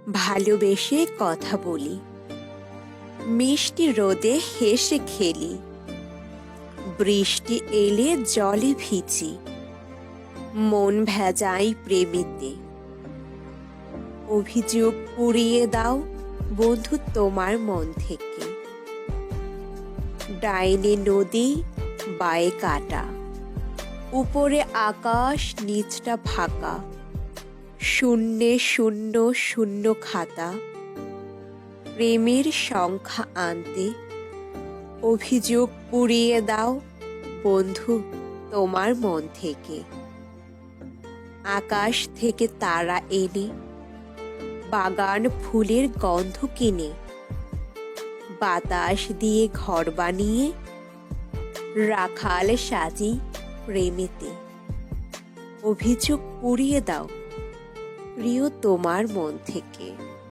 ভালোবেসে কথা বলি, মিষ্টি রোদে হেসে খেলি, বৃষ্টি এলে জলে ভিজি, মন ভেজাই প্রেমেতে। অভিযোগ পুড়িয়ে দাও বন্ধু তোমার মন থেকে। ডাইনে নদী বায়ে কাটা, উপরে আকাশ নিচটা ফাঁকা, শূন্যে শূন্য শূন্য খাতা। প্রেমের সংখ্যা আনতে অভিযোগ পুড়িয়ে দাও বন্ধু তোমার মন থেকে। আকাশ থেকে তারা এনে বাগান ফুলের গন্ধ কিনে, বাতাস দিয়ে ঘর বানিয়ে রাখাল সাজি প্রেমেতে। অভিযোগ পুড়িয়ে দাও প্রিয় তোমার মন থেকে।